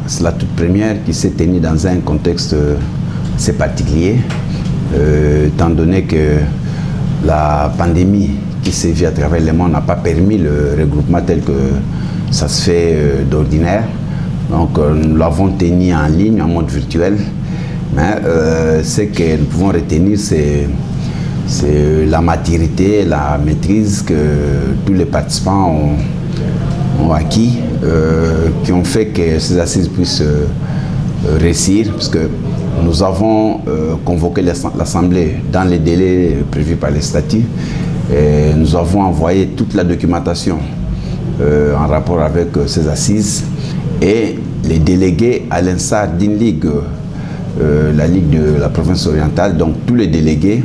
c'est la toute première qui s'est tenue dans un contexte assez particulier, étant donné que la pandémie qui sévit à travers le monde n'a pas permis le regroupement tel que ça se fait d'ordinaire. Donc nous l'avons tenu en ligne, en mode virtuel. Mais ce que nous pouvons retenir, c'est la maturité, la maîtrise que tous les participants ont acquis, qui ont fait que ces assises puissent réussir, parce que nous avons convoqué l'Assemblée dans les délais prévus par les statuts. Et nous avons envoyé toute la documentation en rapport avec ces assises, et les délégués, à l'instar d'une ligue, la Ligue de la province orientale, donc tous les délégués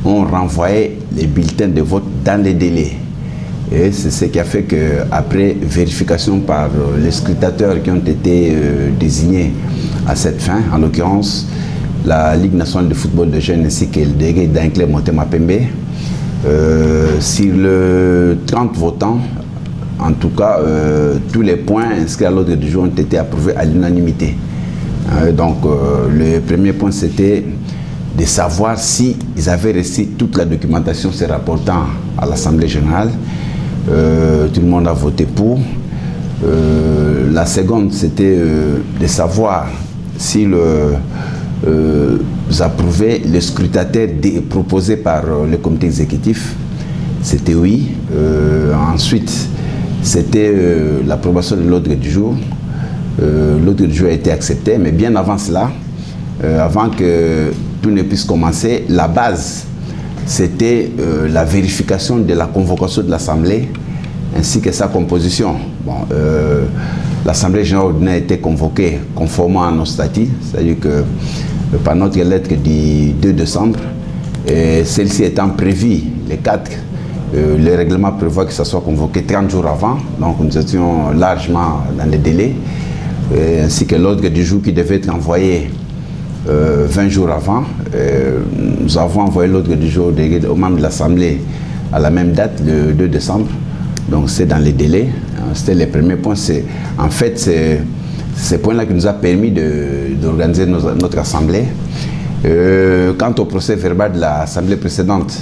ont renvoyé les bulletins de vote dans les délais. Et c'est ce qui a fait qu'après vérification par les scrutateurs qui ont été désignés à cette fin, en l'occurrence la Ligue nationale de football de jeunes ainsi que le délégué d'Inclé Motema Pembe, sur le 30 votants, en tout cas, tous les points inscrits à l'ordre du jour ont été approuvés à l'unanimité. Donc, le premier point, c'était de savoir s'ils avaient reçu toute la documentation se rapportant à l'Assemblée générale. Tout le monde a voté pour. La seconde, c'était de savoir s'ils approuvaient le scrutateur proposé par le comité exécutif. C'était oui. Ensuite, c'était l'approbation de l'ordre du jour. L'ordre du jour a été accepté, mais bien avant cela, avant que tout ne puisse commencer, la base, c'était la vérification de la convocation de l'Assemblée ainsi que sa composition. Bon, l'Assemblée générale ordinaire a été convoquée conformément à nos statuts, c'est-à-dire que par notre lettre du 2 décembre, celle-ci étant prévue les 4, le règlement prévoit que ça soit convoqué 30 jours avant, donc nous étions largement dans les délais, ainsi que l'ordre du jour qui devait être envoyé 20 jours avant. Nous avons envoyé l'ordre du jour aux membres de l'Assemblée à la même date, le 2 décembre, donc c'est dans les délais. C'était les premiers points. En fait, c'est ces points-là qui nous a permis d'organiser notre Assemblée. Quant au procès verbal de l'Assemblée précédente,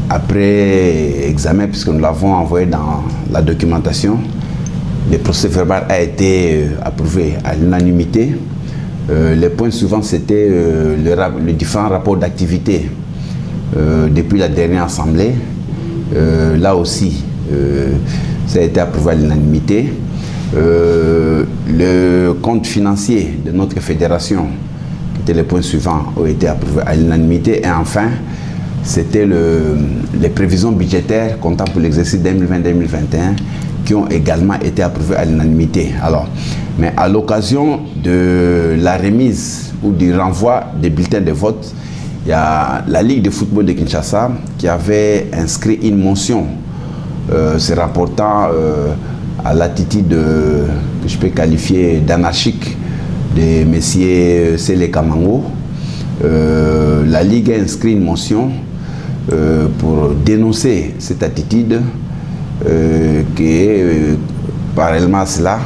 après examen, puisque nous l'avons envoyé dans la documentation, le procès verbal a été approuvé à l'unanimité. Les points suivants, c'était les différents rapports d'activité depuis la dernière Assemblée. Là aussi, ça a été approuvé à l'unanimité. Le compte financier de notre fédération, qui était les points suivants, ont été approuvés à l'unanimité. Et enfin, c'était les prévisions budgétaires comptables pour l'exercice 2020-2021 qui ont également été approuvées à l'unanimité. Alors, mais à l'occasion de la remise ou du renvoi des bulletins de vote, il y a la Ligue de football de Kinshasa qui avait inscrit une motion se rapportant à l'attitude que je peux qualifier d'anarchique de M. Sele Kamango. La Ligue a inscrit une motion pour dénoncer cette attitude qui est parallèlement à cela,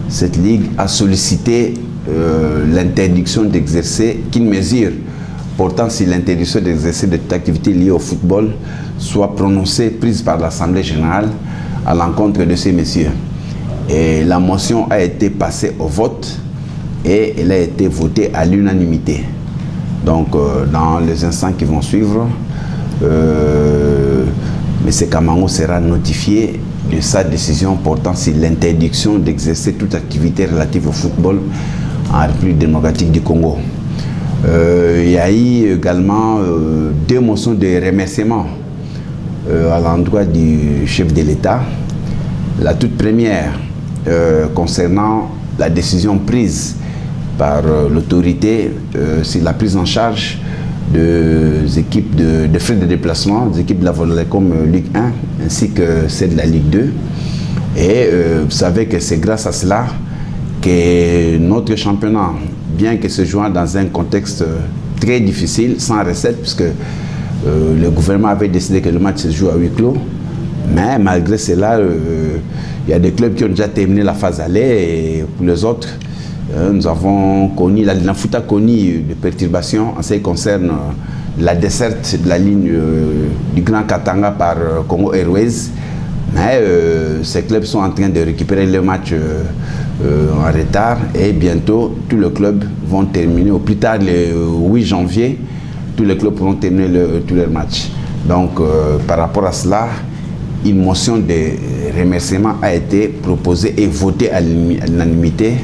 cette Ligue a sollicité l'interdiction d'exercer, qu'une mesure portant sur l'interdiction d'exercer de toute activité liée au football soit prononcée, prise par l'Assemblée générale à l'encontre de ces messieurs. Et la motion a été passée au vote et elle a été votée à l'unanimité. Donc dans les instants qui vont suivre, M. Kamango sera notifié de sa décision portant sur l'interdiction d'exercer toute activité relative au football en République démocratique du Congo. Il y a eu également deux motions de remerciement à l'endroit du chef de l'État. La toute première concernant la décision prise par l'autorité sur la prise en charge des équipes de frais de déplacement, des équipes de la Vodacom Ligue 1 ainsi que celle de la Ligue 2. Et vous savez que c'est grâce à cela que notre championnat, bien que se jouant dans un contexte très difficile, sans recette, puisque le gouvernement avait décidé que le match se joue à huis clos, mais malgré cela, Il y a des clubs qui ont déjà terminé la phase aller et pour les autres, nous avons connu, la foot a connu des perturbations en ce qui concerne la desserte de la ligne du Grand Katanga par Congo Airways. Mais ces clubs sont en train de récupérer les matchs en retard et bientôt tous les clubs vont terminer, au plus tard le 8 janvier, tous les clubs pourront terminer tous leurs matchs. Donc par rapport à cela, une motion de remerciement a été proposée et votée à l'unanimité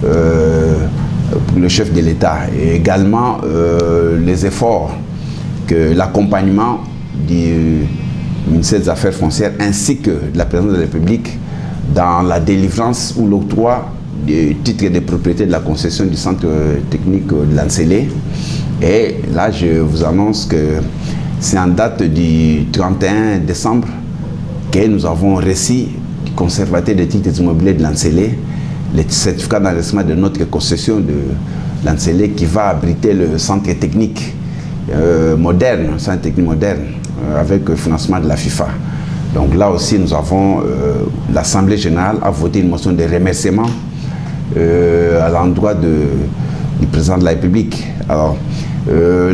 pour le chef de l'État. Et également les efforts que l'accompagnement du ministère des Affaires foncières ainsi que de la présidence de la République dans la délivrance ou l'octroi du titre de propriété de la concession du centre technique de Lancelé. Et là, je vous annonce que c'est en date du 31 décembre que nous avons reçu du conservateur des titres immobiliers de Lancelé le certificat d'enregistrement de notre concession de Lancelé qui va abriter le centre technique moderne, avec le financement de la FIFA. Donc là aussi, nous avons, l'Assemblée générale a voté une motion de remerciement à l'endroit du président de la République. Alors,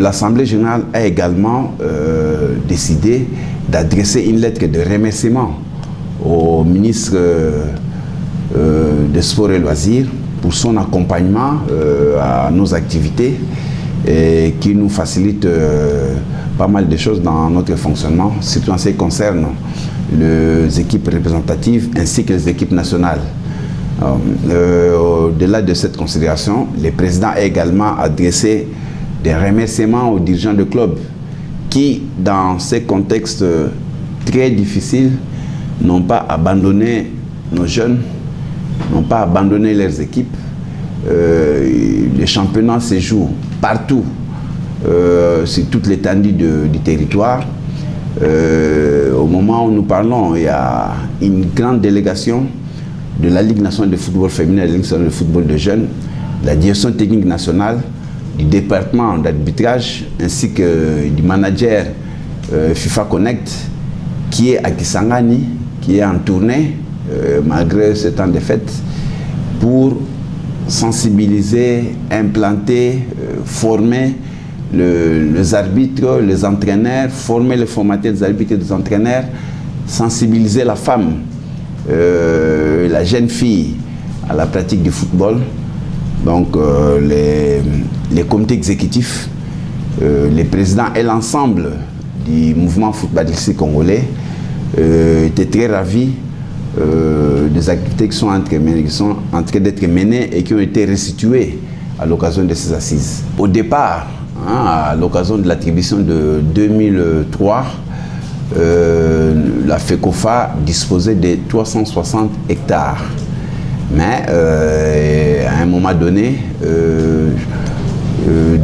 l'Assemblée générale a également décidé d'adresser une lettre de remerciement au ministre des Sports et Loisirs pour son accompagnement à nos activités et qui nous facilite pas mal de choses dans notre fonctionnement, surtout en ce qui concerne les équipes représentatives ainsi que les équipes nationales. Au-delà de cette considération, le président a également adressé des remerciements aux dirigeants de clubs qui, dans ces contextes très difficiles, n'ont pas abandonné nos jeunes, n'ont pas abandonné leurs équipes. Les championnats se jouent partout, sur toute l'étendue du territoire. Au moment où nous parlons, il y a une grande délégation de la Ligue nationale de football féminin et de la Ligue nationale de football de jeunes, de la direction technique nationale, du département d'arbitrage ainsi que du manager FIFA Connect qui est à Kisangani, qui est en tournée malgré ce temps de fête pour sensibiliser, implanter, former les arbitres, les entraîneurs, former les formateurs des arbitres et des entraîneurs, sensibiliser la femme, la jeune fille à la pratique du football. Donc les comités exécutifs, les présidents et l'ensemble du mouvement footballistique congolais étaient très ravis des activités qui sont en train d'être menées et qui ont été restituées à l'occasion de ces assises. Au départ, à l'occasion de l'attribution de 2003, la FECOFA disposait de 360 hectares. Mais à un moment donné,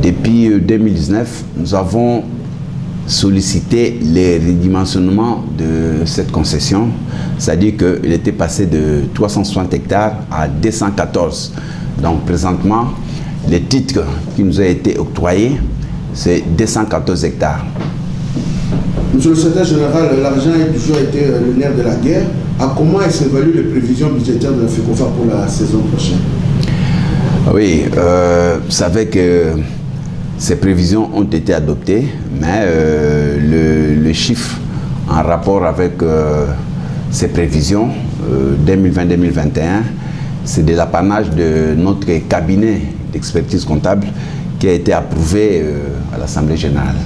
depuis 2019, nous avons sollicité les redimensionnements de cette concession, c'est-à-dire qu'il était passé de 360 hectares à 214. Donc présentement, le titre qui nous a été octroyé, c'est 214 hectares. Monsieur le secrétaire général, l'argent a toujours été le nerf de la guerre. À comment est-ce évaluent les prévisions budgétaires de la FECOFA pour la saison prochaine? Oui, vous savez que ces prévisions ont été adoptées, mais le chiffre en rapport avec ces prévisions 2020-2021, c'est de l'apanage de notre cabinet d'expertise comptable qui a été approuvé à l'Assemblée générale.